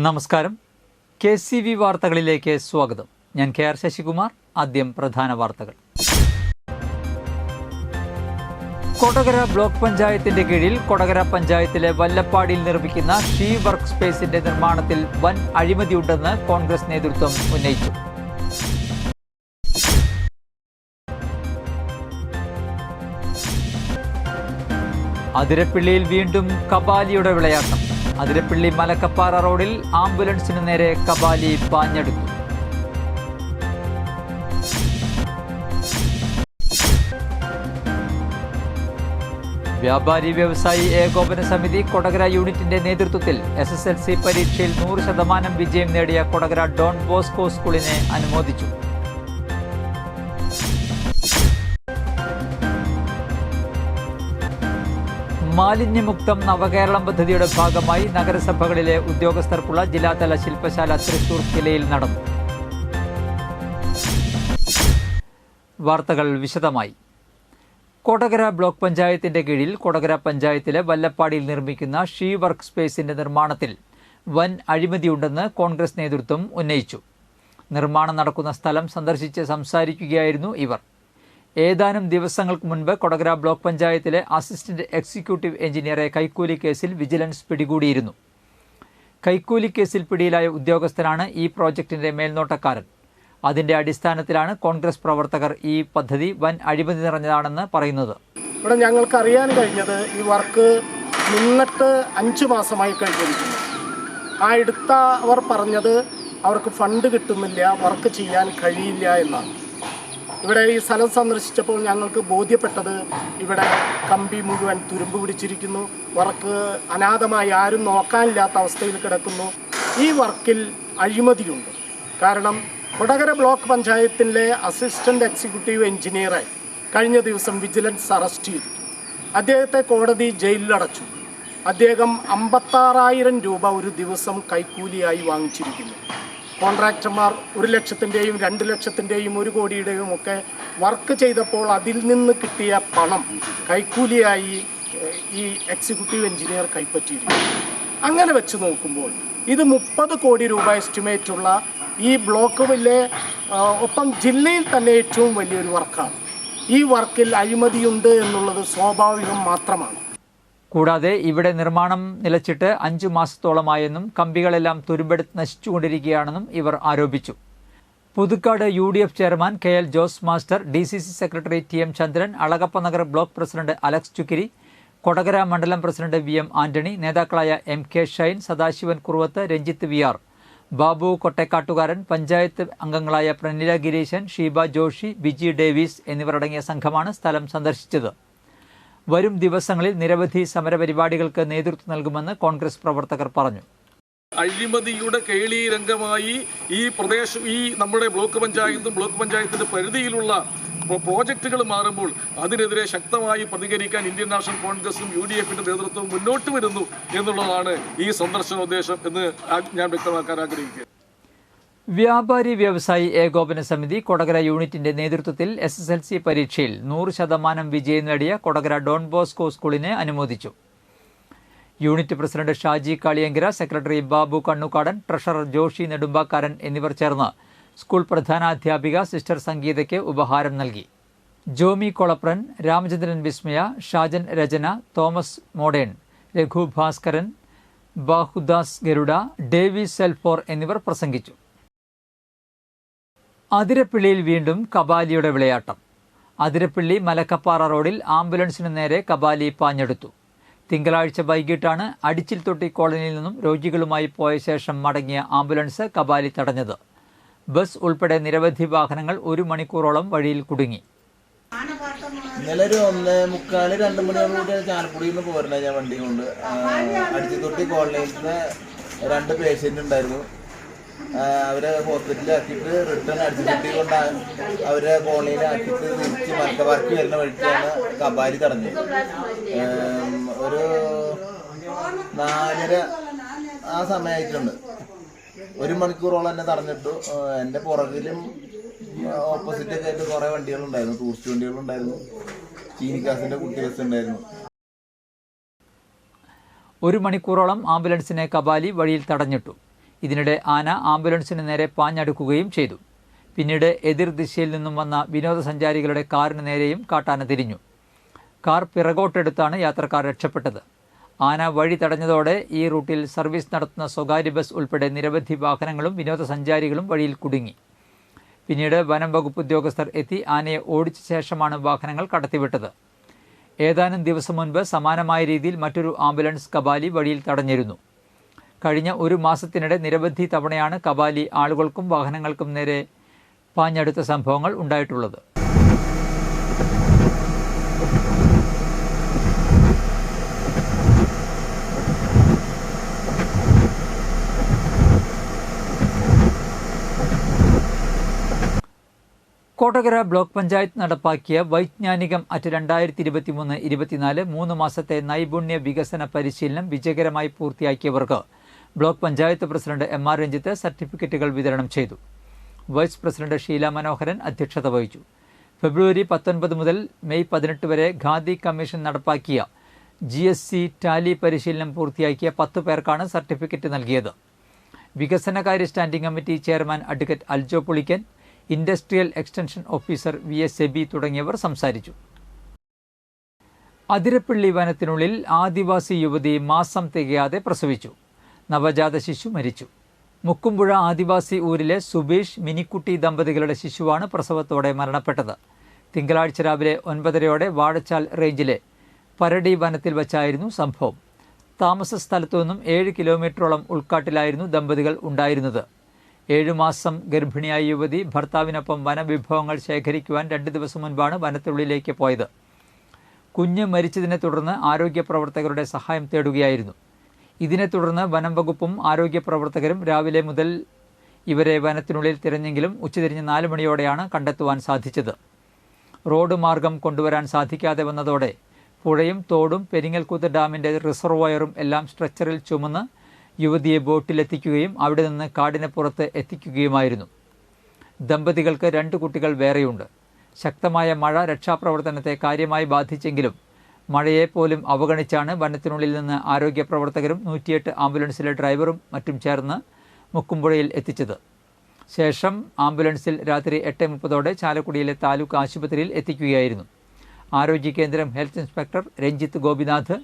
നമസ്കാരം. KCV വാർത്തകളിലേക്ക് സ്വാഗതം. ഞാൻ KR ശശികുമാർ. ആദ്യം പ്രധാന വാർത്തകൾ. കൊടകര ബ്ലോക്ക് പഞ്ചായത്തിന്റെ കീഴിൽ കൊടകര പഞ്ചായത്തിലെ വല്ലപ്പാടിയിൽ നിർമ്മിക്കുന്ന ഷീ വർക്ക് സ്പേസിന്റെ നിർമ്മാണത്തിൽ വൻ അഴിമതിയുണ്ടെന്ന് കോൺഗ്രസ് നേതൃത്വം ഉന്നയിച്ചു. അതിരപ്പിള്ളിയിൽ വീണ്ടും കബാലിയുടെ വിളയാട്ടം. അതിരപ്പിള്ളി മലക്കപ്പാറ റോഡിൽ ആംബുലൻസിന് നേരെ കബാലി പാഞ്ഞെടുത്തു. വ്യാപാരി വ്യവസായി ഏകോപന സമിതി കൊടകര യൂണിറ്റിന്റെ നേതൃത്വത്തിൽ SSLC പരീക്ഷയിൽ 100% വിജയം നേടിയ കൊടകര ഡോൺ ബോസ്കോ സ്കൂളിനെ അനുമോദിച്ചു. മാലിന്യമുക്തം നവകേരളം പദ്ധതിയുടെ ഭാഗമായി നഗരസഭകളിലെ ഉദ്യോഗസ്ഥർക്കുള്ള ജില്ലാതല ശില്പശാല തൃശൂർ കിലയിൽ നടന്നു. വാർത്തകൾ വിശദമായി. കൊടകര ബ്ലോക്ക് പഞ്ചായത്തിന്റെ കീഴിൽ കൊടകര പഞ്ചായത്തിലെ വല്ലപ്പാടിയിൽ നിർമ്മിക്കുന്ന ഷീ വർക്ക് സ്പേസിന്റെ നിർമ്മാണത്തിൽ വൻ അഴിമതിയുണ്ടെന്ന് കോൺഗ്രസ് നേതൃത്വം ഉന്നയിച്ചു. നിർമ്മാണം നടക്കുന്ന സ്ഥലം സന്ദർശിച്ച് സംസാരിക്കുകയായിരുന്നു ഇവർ. ഏതാനും ദിവസങ്ങൾക്ക് മുൻപ് കൊടകര ബ്ലോക്ക് പഞ്ചായത്തിലെ അസിസ്റ്റന്റ് എക്സിക്യൂട്ടീവ് എഞ്ചിനീയറെ കൈക്കൂലി കേസിൽ വിജിലൻസ് പിടികൂടിയിരുന്നു. കൈക്കൂലി കേസിൽ പിടിയിലായ ഉദ്യോഗസ്ഥനാണ് ഈ പ്രോജക്ടിന്റെ മേൽനോട്ടക്കാരൻ. അതിന്റെ അടിസ്ഥാനത്തിലാണ് കോൺഗ്രസ് പ്രവർത്തകർ ഈ പദ്ധതി വൻ അഴിമതി നിറഞ്ഞതാണെന്ന് പറയുന്നത്. ഇവിടെ ഞങ്ങൾക്ക് അറിയാൻ കഴിഞ്ഞത് ഈ വർക്ക് നിന്നിട്ട് 5 മാസമായി കഴിഞ്ഞിരിക്കുന്നു. ആ എടുത്തവർ പറഞ്ഞത് അവർക്ക് ഫണ്ട് കിട്ടുന്നില്ല, വർക്ക് ചെയ്യാൻ കഴിയില്ല എന്നാണ്. ഇവിടെ ഈ സ്ഥലം സന്ദർശിച്ചപ്പോൾ ഞങ്ങൾക്ക് ബോധ്യപ്പെട്ടത് ഇവിടെ കമ്പി മുഴുവൻ തുരുമ്പ് പിടിച്ചിരിക്കുന്നു, വർക്ക് അനാഥമായി ആരും നോക്കാനില്ലാത്ത അവസ്ഥയിൽ കിടക്കുന്നു. ഈ വർക്കിൽ അഴിമതിയുണ്ട്. കാരണം കൊടകര ബ്ലോക്ക് പഞ്ചായത്തിലെ അസിസ്റ്റന്റ് എക്സിക്യൂട്ടീവ് എഞ്ചിനീയറെ കഴിഞ്ഞ ദിവസം വിജിലൻസ് അറസ്റ്റ് ചെയ്തു. അദ്ദേഹത്തെ കോടതി ജയിലിലടച്ചു. അദ്ദേഹം 56,000 രൂപ ഒരു ദിവസം കൈക്കൂലിയായി വാങ്ങിച്ചിരിക്കുന്നു. കോൺട്രാക്ടർമാർ 1 ലക്ഷത്തിൻ്റെയും 2 ലക്ഷത്തിൻ്റെയും 1 കോടിയുടെയും ഒക്കെ വർക്ക് ചെയ്തപ്പോൾ അതിൽ നിന്ന് കിട്ടിയ പണം കൈക്കൂലിയായി ഈ എക്സിക്യൂട്ടീവ് എഞ്ചിനീയർ കൈപ്പറ്റിയിരിക്കുന്നു. അങ്ങനെ വെച്ച് നോക്കുമ്പോൾ ഇത് 30 കോടി രൂപ എസ്റ്റിമേറ്റുള്ള ഈ ബ്ലോക്കിലെ ഒപ്പം ജില്ലയിൽ തന്നെ ഏറ്റവും വലിയൊരു വർക്കാണ്. ഈ വർക്കിൽ അഴിമതിയുണ്ട് എന്നുള്ളത് സ്വാഭാവികം മാത്രമാണ്. കൂടാതെ ഇവിടെ നിർമ്മാണം നിലച്ചിട്ട് 5 മാസത്തോളമായെന്നും കമ്പികളെല്ലാം തുരുമ്പെടുത്ത് നശിച്ചുകൊണ്ടിരിക്കുകയാണെന്നും ഇവർ ആരോപിച്ചു. Puthukkad UDF chairman KL Jose master, DCC secretary TM Chandran, Alagappa Nagar block president Alex Chukkiri, Kodakara മണ്ഡലം പ്രസിഡന്റ് VM ആന്റണി, നേതാക്കളായ MK ഷൈൻ, സദാശിവൻ കുറുവത്ത്, രഞ്ജിത്ത് VR, ബാബു കൊട്ടേക്കാട്ടുകാരൻ, പഞ്ചായത്ത് അംഗങ്ങളായ പ്രനില ഗിരീശൻ, ഷീബ ജോഷി, ബിജി ഡേവിസ് എന്നിവരടങ്ങിയ സംഘമാണ് സ്ഥലം സന്ദർശിച്ചത്. വരും ദിവസങ്ങളിൽ നിരവധി സമരപരിപാടികൾക്ക് നേതൃത്വം നൽകുമെന്ന് കോൺഗ്രസ് പ്രവർത്തകർ പറഞ്ഞു. അഴിമതിയുടെ കേളീരംഗമായി ഈ പ്രദേശം, ഈ നമ്മുടെ ബ്ലോക്ക് പഞ്ചായത്തിന്റെ പരിധിയിലുള്ള പ്രോജക്റ്റുകൾ മാറുമ്പോൾ അതിനെതിരെ ശക്തമായി പ്രതികരിക്കാൻ ഇന്ത്യൻ നാഷണൽ കോൺഗ്രസും UDFന്റെ നേതൃത്വവും മുന്നോട്ട് വരുന്നു എന്നുള്ളതാണ് ഈ സന്ദർശനോദ്ദേശം എന്ന് ഞാൻ വ്യക്തമാക്കാൻ ആഗ്രഹിക്കുക. വ്യാപാരി വ്യവസായി ഏകോപന സമിതി കൊടകര യൂണിറ്റിന്റെ നേതൃത്വത്തിൽ SSLC പരീക്ഷയിൽ 100% വിജയം നേടിയ കൊടകര ഡോൺ ബോസ്കോ സ്കൂളിനെ അനുമോദിച്ചു. Unit president Shaji Kaliyankara, secretary Babu Kannukadan, treasurer Joshi Nedumbakkaran എന്നിവർ ചേർന്ന് സ്കൂൾ പ്രധാനാധ്യാപിക സിസ്റ്റർ സംഗീതയ്ക്ക് ഉപഹാരം നൽകി. Jomy Kolapran, Ramachandran Vismaya, Shajan Rachana, Thomas modern, Raghu Bhaskaran, Bahudas Garuda, Davy സെൽഫോർ എന്നിവർ പ്രസംഗിച്ചു. അതിരപ്പിള്ളിയിൽ വീണ്ടും കബാലിയുടെ വിളയാട്ടം. അതിരപ്പിള്ളി മലക്കപ്പാറ റോഡിൽ ആംബുലൻസിനു നേരെ കബാലി പാഞ്ഞെടുത്തു. തിങ്കളാഴ്ച വൈകിട്ടാണ് അടിച്ചിൽ തൊട്ടി കോളനിയിൽ നിന്നും രോഗികളുമായി പോയ ശേഷം മടങ്ങിയ ആംബുലൻസ് കബാലി തടഞ്ഞത്. ബസ് ഉൾപ്പെടെ നിരവധി വാഹനങ്ങൾ 1 മണിക്കൂറോളം വഴിയിൽ കുടുങ്ങി. ഇന്നലെ ഒരു 1:45-2 മണിയോടുകൂടി ചാലക്കുടിയിൽ നിന്ന് പോരുന്ന ഞാൻ വണ്ടി കൊണ്ട് അടിച്ചിൽ തൊട്ടി കോളനിയിലത്തെ 2 പേഷ്യൻ്റ് ഉണ്ടായിരുന്നു. അവരെ ഹോസ്പിറ്റലിലാക്കിയിട്ട് റിട്ടേൺ അടിച്ചിട്ട് കൊണ്ട് അവരെ കോളനിയിലാക്കിയിട്ട് തിരിച്ച് മലക്കപ്പാറയ്ക്ക് വരുന്ന വഴിക്കാണ് കബാലി തടഞ്ഞത്. ഒരു 4:30 ആ സമയമായിട്ടുണ്ട്. 1 മണിക്കൂറോളം എന്നെ തടഞ്ഞിട്ടു. എൻ്റെ പുറകിലും ഓപ്പോസിറ്റൊക്കെ ആയിട്ട് കുറേ വണ്ടികളുണ്ടായിരുന്നു, ടൂറിസ്റ്റ് വണ്ടികളുണ്ടായിരുന്നു, ചീനിക്കാസിൻ്റെ കുട്ടി ബസ് ഉണ്ടായിരുന്നു. 1 മണിക്കൂറോളം ആംബുലൻസിനെ കബാലി വഴിയിൽ തടഞ്ഞിട്ടു. ഇതിനിടെ ആന ആംബുലൻസിന് നേരെ പാഞ്ഞടുക്കുകയും ചെയ്തു. പിന്നീട് എതിർ ദിശയിൽ നിന്നും വന്ന വിനോദസഞ്ചാരികളുടെ കാറിന് നേരെയും കാട്ടാന തിരിഞ്ഞു. കാർ പിറകോട്ടെടുത്താണ് യാത്രക്കാർ രക്ഷപ്പെട്ടത്. ആന വഴി തടഞ്ഞതോടെ ഈ റൂട്ടിൽ സർവീസ് നടത്തുന്ന സ്വകാര്യ ബസ് ഉൾപ്പെടെ നിരവധി വാഹനങ്ങളും വിനോദസഞ്ചാരികളും വഴിയിൽ കുടുങ്ങി. പിന്നീട് വനം വകുപ്പ് ഉദ്യോഗസ്ഥർ എത്തി ആനയെ ഓടിച്ച ശേഷമാണ് വാഹനങ്ങൾ കടത്തിവിട്ടത്. ഏതാനും ദിവസം മുൻപ് സമാനമായ രീതിയിൽ മറ്റൊരു ആംബുലൻസ് കബാലി വഴിയിൽ തടഞ്ഞിരുന്നു. കഴിഞ്ഞ ഒരു മാസത്തിനിടെ നിരവധി തവണയാണ് കബാലി ആളുകൾക്കും വാഹനങ്ങൾക്കും നേരെ പാഞ്ഞടുത്ത സംഭവങ്ങൾ ഉണ്ടായിട്ടുള്ളത്. കോട്ടകര ബ്ലോക്ക് പഞ്ചായത്ത് നടപ്പാക്കിയ വൈജ്ഞാനികം അറ്റ് 2023-24 3 മാസത്തെ നൈപുണ്യ വികസന പരിശീലനം വിജയകരമായി പൂർത്തിയാക്കിയവർക്ക് block panchayat president MR Ranjith സർട്ടിഫിക്കറ്റുകൾ വിതരണം ചെയ്തു. വൈസ് പ്രസിഡന്റ് ഷീല മനോഹരൻ അധ്യക്ഷത വഹിച്ചു. ഫെബ്രുവരി 19 മുതൽ മെയ് 18 വരെ ഖാദി കമ്മീഷൻ നടപ്പാക്കിയ GSC ടാലി പരിശീലനം പൂർത്തിയാക്കിയ 10 പേർക്കാണ് സർട്ടിഫിക്കറ്റ് നൽകിയത്. വികസനകാര്യ standing committee chairman advocate Aljo Pulikkan, industrial extension officer VS Eby തുടങ്ങിയവർ സംസാരിച്ചു. അതിരപ്പള്ളി വനത്തിനുള്ളിൽ ആദിവാസി യുവതി മാസം തികയാതെ പ്രസവിച്ചു. നവജാത ശിശു മരിച്ചു. മുക്കുംപുഴ ആദിവാസി ഊരിലെ സുബീഷ് മിനിക്കുട്ടി ദമ്പതികളുടെ ശിശുവാണ് പ്രസവത്തോടെ മരണപ്പെട്ടത്. തിങ്കളാഴ്ച രാവിലെ 9:30 വാഴച്ചാൽ റേഞ്ചിലെ പരടി വനത്തിൽ വച്ചായിരുന്നു സംഭവം. താമസ സ്ഥലത്തു നിന്നും 7 കിലോമീറ്ററോളം ഉൾക്കാട്ടിലായിരുന്നു ദമ്പതികൾ ഉണ്ടായിരുന്നത്. 7 മാസം ഗർഭിണിയായ യുവതി ഭർത്താവിനൊപ്പം വനവിഭവങ്ങൾ ശേഖരിക്കുവാൻ 2 ദിവസം മുൻപാണ് വനത്തിനുള്ളിലേക്ക് പോയത്. കുഞ്ഞ് മരിച്ചതിനെ തുടർന്ന് ആരോഗ്യ പ്രവർത്തകരുടെ സഹായം തേടുകയായിരുന്നു. ഇതിനെ തുടർന്ന് വനം വകുപ്പും ആരോഗ്യ പ്രവർത്തകരും രാവിലെ മുതൽ ഇവരെ വനത്തിനുള്ളിൽ തിരഞ്ഞെങ്കിലും ഉച്ചതിരിഞ്ഞ് 4 മണിയോടെയാണ് കണ്ടെത്തുവാൻ സാധിച്ചത്. റോഡ് മാർഗം കൊണ്ടുവരാൻ സാധിക്കാതെ വന്നതോടെ പുഴയും തോടും പെരിങ്ങൽകുത്ത് ഡാമിൻ്റെ റിസർവോയറും എല്ലാം സ്ട്രെച്ചറിൽ ചുമന്ന് യുവതിയെ ബോട്ടിലെത്തിക്കുകയും അവിടെ നിന്ന് കാടിന് പുറത്ത് എത്തിക്കുകയുമായിരുന്നു. ദമ്പതികൾക്ക് 2 കുട്ടികൾ വേറെയുണ്ട്. ശക്തമായ മഴ രക്ഷാപ്രവർത്തനത്തെ കാര്യമായി ബാധിച്ചെങ്കിലും മഴയെപ്പോലും അവഗണിച്ചാണ് വനത്തിനുള്ളിൽ നിന്ന് ആരോഗ്യ പ്രവർത്തകരും 108 ആംബുലൻസിലെ ഡ്രൈവറും മറ്റും ചേർന്ന് മുക്കുംപുഴയിൽ എത്തിച്ചത്. ശേഷം ആംബുലൻസിൽ രാത്രി 8:30 ചാലക്കുടിയിലെ താലൂക്ക് ആശുപത്രിയിൽ എത്തിക്കുകയായിരുന്നു. ആരോഗ്യ കേന്ദ്രം health inspector Ranjith Gopinath,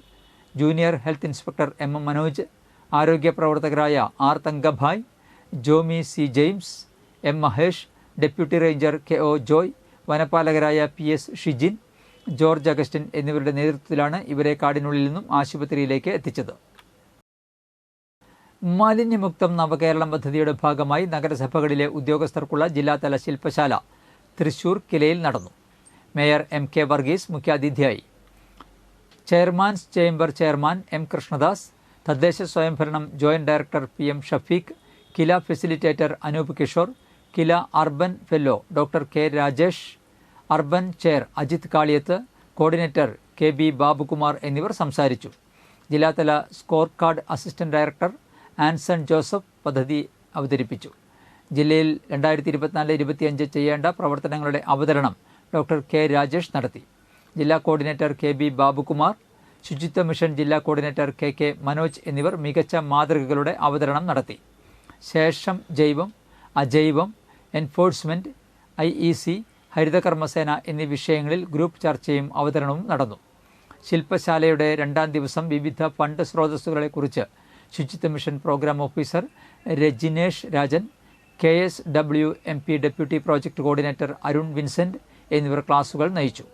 junior health inspector MM Manoj, ആരോഗ്യ പ്രവർത്തകരായ R Thankabhai, Jomy C James, M Mahesh, deputy ranger KO Joy, വനപാലകരായ PS ഷിജിൻ, ജോർജ് അഗസ്റ്റിൻ എന്നിവരുടെ നേതൃത്വത്തിലാണ് ഇവരെ കാടിനുള്ളിൽ നിന്നും ആശുപത്രിയിലേക്ക് എത്തിച്ചത്. മാലിന്യമുക്തം നവകേരളം പദ്ധതിയുടെ ഭാഗമായി നഗരസഭകളിലെ ഉദ്യോഗസ്ഥർക്കുള്ള ജില്ലാതല ശില്പശാല തൃശൂർ കിലയിൽ നടന്നു. മേയർ MK വർഗീസ് മുഖ്യാതിഥിയായി. Chairman's chamber chairman M Krishnadas, തദ്ദേശ സ്വയംഭരണം joint director PM Shafeeq, KILA facilitator Anoop Kishore, KILA urban fellow doctor K Rajesh, urban chair Ajith Kaliyath, coordinator KB Babukumar എന്നിവർ സംസാരിച്ചു. ജില്ലാതല score card assistant director Anson Joseph പദ്ധതി അവതരിപ്പിച്ചു. ജില്ലയിൽ 2024-25 ചെയ്യേണ്ട പ്രവർത്തനങ്ങളുടെ അവതരണം ഡോക്ടർ K രാജേഷ് നടത്തി. ജില്ലാ കോർഡിനേറ്റർ KB ബാബുകുമാർ, ശുചിത്വ മിഷൻ ജില്ലാ കോർഡിനേറ്റർ KK മനോജ് എന്നിവർ മികച്ച മാതൃകകളുടെ അവതരണം നടത്തി. ശേഷം ജൈവം, അജൈവം, എൻഫോഴ്സ്മെന്റ്, IEC, ഹരിതകർമ്മസേന എന്നീ വിഷയങ്ങളിൽ ഗ്രൂപ്പ് ചർച്ചയും അവതരണവും നടന്നു. ശില്പശാലയുടെ 2ാം ദിവസം വിവിധ ഫണ്ട് സ്രോതസ്സുകളെക്കുറിച്ച് ശുചിത്വ mission program officer Rajinesh Rajan, KSWMP deputy project coordinator Arun Vincent എന്നിവർ ക്ലാസുകൾ നയിച്ചു.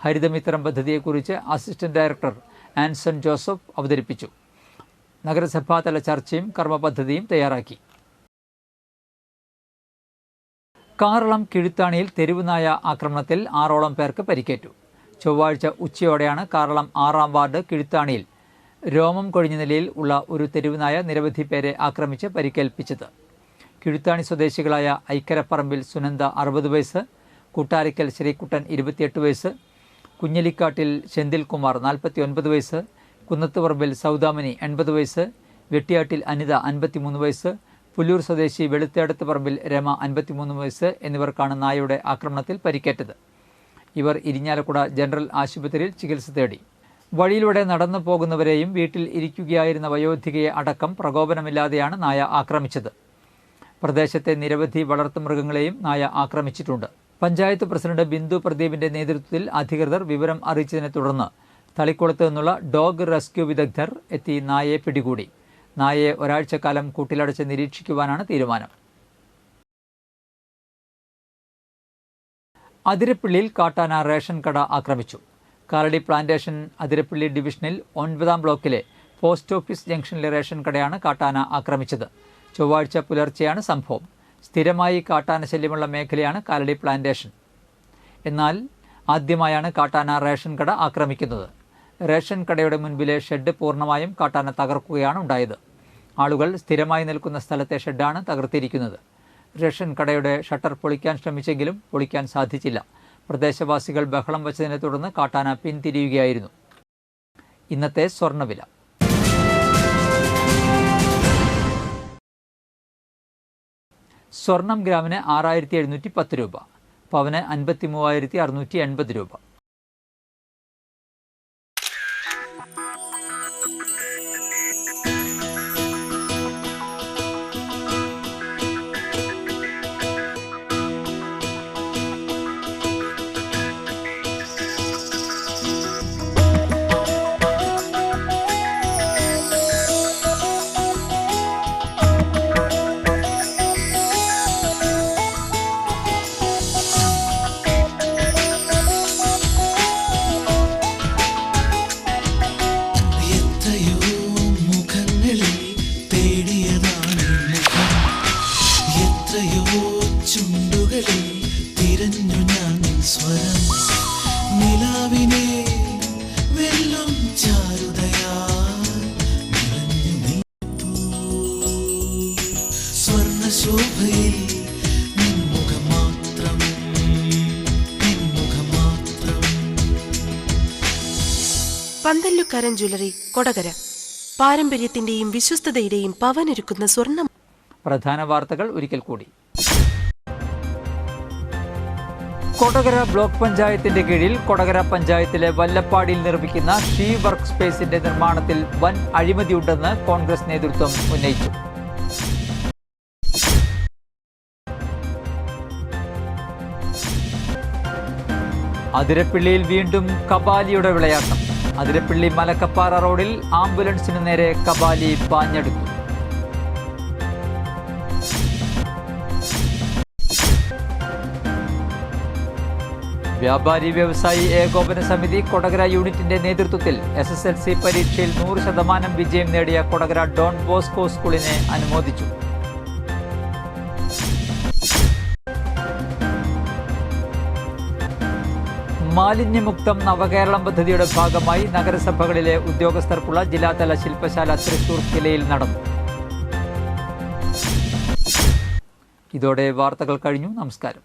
ഹരിതമിത്രം പദ്ധതിയെക്കുറിച്ച് അസിസ്റ്റന്റ് ഡയറക്ടർ ആൻസൺ ജോസഫ് അവതരിപ്പിച്ചു. നഗരസഭാതല ചർച്ചയും കർമ്മപദ്ധതിയും തയ്യാറാക്കി. കാറളം കിഴുത്താണിയിൽ തെരുവുനായ ആക്രമണത്തിൽ 6ഓളം പേർക്ക് പരിക്കേറ്റു. ചൊവ്വാഴ്ച ഉച്ചയോടെയാണ് കാറളം 6ാം വാർഡ് കിഴുത്താണിയിൽ രോമം കൊഴിഞ്ഞ നിലയിൽ ഉള്ള ഒരു തെരുവുനായ നിരവധി പേരെ ആക്രമിച്ച് പരിക്കേൽപ്പിച്ചത്. കിഴുത്താണി സ്വദേശികളായ ഐക്കരപ്പറമ്പിൽ സുനന്ദ 60 വയസ്സ്, കൂട്ടാരിക്കൽ ശ്രീകുട്ടൻ 28 വയസ്സ്, കുഞ്ഞലിക്കാട്ടിൽ സെന്തിൽകുമാർ 49 വയസ്സ്, കുന്നത്തുപറമ്പിൽ സൗദാമിനി 80 വയസ്സ്, വെട്ടിയാട്ടിൽ അനിത 53 വയസ്സ്, പുല്ലൂർ സ്വദേശി വെളുത്തേടത്ത് പറമ്പിൽ രമ 53 വയസ്സ് എന്നിവർക്കാണ് നായയുടെ ആക്രമണത്തിൽ പരിക്കേറ്റത്. ഇവർ ഇരിഞ്ഞാലക്കുട ജനറൽ ആശുപത്രിയിൽ ചികിത്സ തേടി. വഴിയിലൂടെ നടന്നു പോകുന്നവരെയും വീട്ടിൽ ഇരിക്കുകയായിരുന്ന വയോധികയെ അടക്കം പ്രകോപനമില്ലാതെയാണ് നായ ആക്രമിച്ചത്. പ്രദേശത്തെ നിരവധി വളർത്തുമൃഗങ്ങളെയും നായ ആക്രമിച്ചിട്ടുണ്ട്. പഞ്ചായത്ത് പ്രസിഡന്റ് ബിന്ദു പ്രദീപിന്റെ നേതൃത്വത്തിൽ അധികൃതർ വിവരം അറിയിച്ചതിനെ തുടർന്ന് തളിക്കുളത്ത് നിന്നുള്ള ഡോഗ് റെസ്ക്യൂ വിദഗ്ധർ എത്തി നായയെ പിടികൂടി. നായയെ ഒരാഴ്ചക്കാലം കൂട്ടിലടച്ച് നിരീക്ഷിക്കുവാനാണ് തീരുമാനം. അതിരപ്പിള്ളിയിൽ കാട്ടാന റേഷൻ കട ആക്രമിച്ചു. കാലടി പ്ലാന്റേഷൻ അതിരപ്പിള്ളി ഡിവിഷനിൽ 9-ാം ബ്ലോക്കിലെ പോസ്റ്റ് ഓഫീസ് ജംഗ്ഷനിലെ റേഷൻ കടയാണ് കാട്ടാന ആക്രമിച്ചത്. ചൊവ്വാഴ്ച പുലർച്ചെയാണ് സംഭവം. സ്ഥിരമായി കാട്ടാന ശല്യമുള്ള മേഖലയാണ് കാലടി പ്ലാന്റേഷൻ. എന്നാൽ ആദ്യമായാണ് കാട്ടാന റേഷൻ കട ആക്രമിക്കുന്നത്. റേഷൻ കടയുടെ മുൻപിലെ ഷെഡ് പൂർണ്ണമായും കാട്ടാന തകർക്കുകയാണ് ഉണ്ടായത്. ആളുകൾ സ്ഥിരമായി നിൽക്കുന്ന സ്ഥലത്തെ ഷെഡാണ് തകർത്തിരിക്കുന്നത്. റേഷൻ കടയുടെ ഷട്ടർ പൊളിക്കാൻ ശ്രമിച്ചെങ്കിലും പൊളിക്കാൻ സാധിച്ചില്ല. പ്രദേശവാസികൾ ബഹളം വച്ചതിനെ തുടർന്ന് കാട്ടാന പിന്തിരിയുകയായിരുന്നു. ഇന്നത്തെ സ്വർണ്ണവില. സ്വർണം ഗ്രാമിന് 6710 രൂപ, പവന് 53,680 രൂപ. പന്തല്ലുക്കാരൻ ജ്വല്ലറി, കൊടകര. പാരമ്പര്യത്തിന്റെയും വിശ്വസ്തതയുടെയും പവനൊരുക്കുന്ന സ്വർണം. പ്രധാന വാർത്തകൾ ഒരിക്കൽ കൂടി. കൊടകര ബ്ലോക്ക് പഞ്ചായത്തിന്റെ കീഴിൽ കൊടകര പഞ്ചായത്തിലെ വല്ലപ്പാടിയിൽ നിർമ്മിക്കുന്ന ഷീ വർക്ക് സ്പേസിന്റെ നിർമ്മാണത്തിൽ വൻ അഴിമതിയുണ്ടെന്ന് കോൺഗ്രസ് നേതൃത്വം ഉന്നയിച്ചു. അതിരപ്പിള്ളിയിൽ വീണ്ടും കബാലിയുടെ വിളയാട്ടം. അതിരപ്പിള്ളി മലക്കപ്പാറ റോഡിൽ ആംബുലൻസിന് നേരെ കബാലി പാഞ്ഞെടുത്തു. വ്യാപാരി വ്യവസായി ഏകോപന സമിതി കൊടകര യൂണിറ്റിന്റെ നേതൃത്വത്തിൽ SSLC പരീക്ഷയിൽ 100% വിജയം നേടിയ കൊടകര ഡോൺ ബോസ്കോ സ്കൂളിനെ അനുമോദിച്ചു. മാലിന്യമുക്തം നവകേരളം പദ്ധതിയുടെ ഭാഗമായി നഗരസഭകളിലെ ഉദ്യോഗസ്ഥർക്കുള്ള ജില്ലാതല ശില്പശാല തൃശൂർ കിലയിൽ നടന്നു. ഇതോടെ വാർത്തകൾ കഴിഞ്ഞു. നമസ്കാരം.